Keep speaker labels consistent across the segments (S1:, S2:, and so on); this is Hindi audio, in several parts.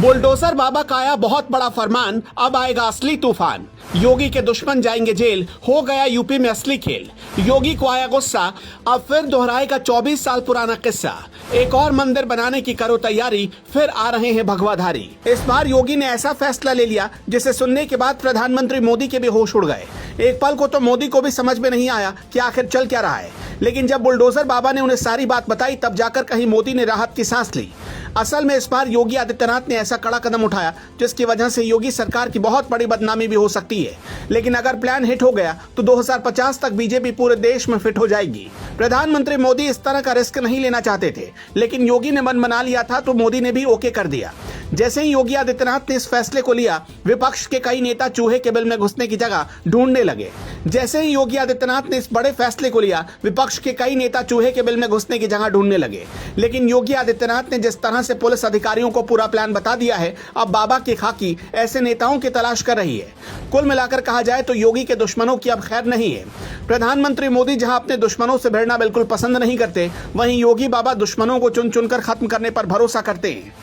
S1: बुलडोजर बाबा का आया बहुत बड़ा फरमान, अब आएगा असली तूफान। योगी के दुश्मन जाएंगे जेल, हो गया यूपी में असली खेल। योगी को आया गुस्सा, अब फिर दोहराएगा 24 साल पुराना किस्सा। एक और मंदिर बनाने की करो तैयारी, फिर आ रहे हैं भगवाधारी। इस बार योगी ने ऐसा फैसला ले लिया जिसे सुनने के बाद प्रधानमंत्री मोदी के भी होश उड़ गए। एक पल को तो मोदी को भी समझ में नहीं आया कि आखिर चल क्या रहा है, लेकिन जब बुलडोजर बाबा ने उन्हें सारी बात बताई तब जाकर कहीं मोदी ने राहत की सांस ली। असल में इस बार योगी आदित्यनाथ ने ऐसा कड़ा कदम उठाया जिसकी वजह से योगी सरकार की बहुत बड़ी बदनामी भी हो सकती है। लेकिन अगर प्लान हिट हो गया तो 2050 तक बीजेपी पूरे देश में फिट हो जाएगी। प्रधानमंत्री मोदी इस तरह का रिस्क नहीं लेना चाहते थे, लेकिन योगी ने मन बना लिया था तो मोदी ने भी ओके कर दिया। जैसे ही योगी आदित्यनाथ ने इस फैसले को लिया, विपक्ष के कई नेता चूहे के बिल में घुसने की जगह ढूंढने लगे। जैसे ही योगी आदित्यनाथ ने इस बड़े फैसले को लिया, विपक्ष के कई नेता चूहे के बिल में घुसने की जगह ढूंढने लगे। लेकिन योगी आदित्यनाथ ने जिस तरह से पुलिस अधिकारियों को पूरा प्लान बता दिया है, अब बाबा की खाकी ऐसे नेताओं की तलाश कर रही है। कुल मिलाकर कहा जाए तो योगी के दुश्मनों की अब खैर नहीं है। प्रधानमंत्री मोदी जहां अपने दुश्मनों से भिड़ना बिल्कुल पसंद नहीं करते, वहीं योगी बाबा दुश्मनों को चुन चुनकर खत्म करने पर भरोसा करते हैं।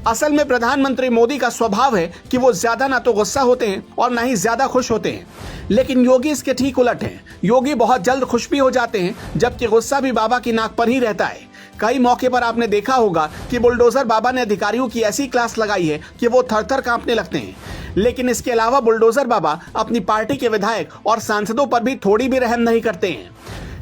S1: असल में प्रधानमंत्री मोदी का स्वभाव है कि वो ज्यादा ना तो गुस्सा होते हैं और ना ही ज्यादा खुश होते हैं, लेकिन योगी इसके ठीक उलट हैं। योगी बहुत जल्द खुश भी हो जाते हैं, जबकि गुस्सा भी बाबा की नाक पर ही रहता है। कई मौके पर आपने देखा होगा कि बुलडोजर बाबा ने अधिकारियों की ऐसी क्लास लगाई है कि वो थर-थर कांपने लगते हैं। लेकिन इसके अलावा बुलडोजर बाबा अपनी पार्टी के विधायक और सांसदों पर भी थोड़ी भी रहम नहीं करते हैं।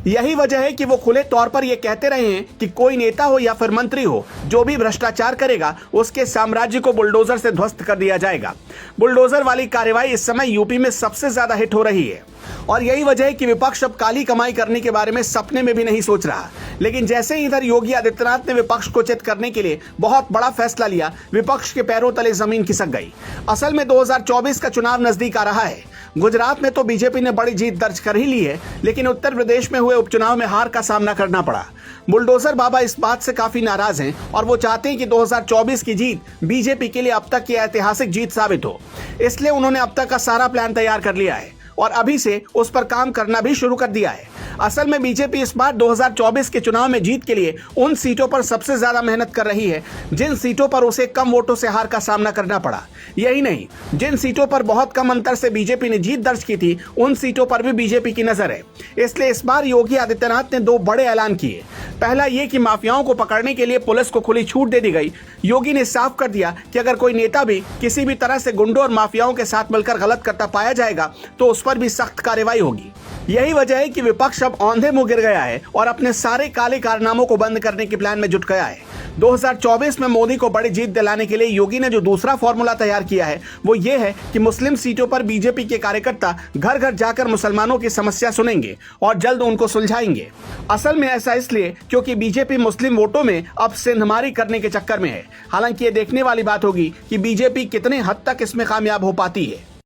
S1: यही वजह है कि वो खुले तौर पर ये कहते रहे हैं कि कोई नेता हो या फिर मंत्री हो, जो भी भ्रष्टाचार करेगा उसके साम्राज्य को बुलडोजर से ध्वस्त कर दिया जाएगा। बुलडोजर वाली कार्रवाई इस समय यूपी में सबसे ज्यादा हिट हो रही है और यही वजह है कि विपक्ष अब काली कमाई करने के बारे में सपने में भी नहीं सोच रहा। लेकिन जैसे ही इधर योगी आदित्यनाथ ने विपक्ष को चित करने के लिए बहुत बड़ा फैसला लिया, विपक्ष के पैरों तले जमीन खिसक गई। असल में 2024 का चुनाव नजदीक आ रहा है। गुजरात में तो बीजेपी ने बड़ी जीत दर्ज कर ही ली है, लेकिन उत्तर प्रदेश में हुए उपचुनाव में हार का सामना करना पड़ा। बुलडोजर बाबा इस बात से काफी नाराज हैं और वो चाहते हैं कि 2024 की जीत बीजेपी के लिए अब तक की ऐतिहासिक जीत साबित हो। इसलिए उन्होंने अब तक का सारा प्लान तैयार कर लिया है और अभी से उस पर काम करना भी शुरू कर दिया है। असल में बीजेपी इस बार 2024 के चुनाव में जीत के लिए उन सीटों पर सबसे ज्यादा मेहनत कर रही है जिन सीटों पर उसे कम वोटों से हार का सामना करना पड़ा। यही नहीं, जिन सीटों पर बहुत कम अंतर से बीजेपी ने जीत दर्ज की थी, उन सीटों पर भी बीजेपी की नजर है। इसलिए इस बार योगी आदित्यनाथ ने दो बड़े ऐलान किए। पहला ये कि माफियाओं को पकड़ने के लिए पुलिस को खुली छूट दे दी गई। योगी ने साफ कर दिया कि अगर कोई नेता भी किसी भी तरह से गुंडों और माफियाओं के साथ मिलकर गलत करता पाया जाएगा तो उस पर भी सख्त कार्रवाई होगी। यही वजह है कि विपक्ष अब औंधे मुंह गिर गया है और अपने सारे काले कारनामों को बंद करने के प्लान में जुट गया है। 2024 में मोदी को बड़ी जीत दिलाने के लिए योगी ने जो दूसरा फॉर्मूला तैयार किया है वो ये है कि मुस्लिम सीटों पर बीजेपी के कार्यकर्ता घर घर जाकर मुसलमानों की समस्या सुनेंगे और जल्द उनको सुलझाएंगे। असल में ऐसा इसलिए क्योंकि बीजेपी मुस्लिम वोटों में अब सिंधमारी करने के चक्कर में है। हालांकि ये देखने वाली बात होगी कि बीजेपी कितने हद तक इसमें कामयाब हो पाती है।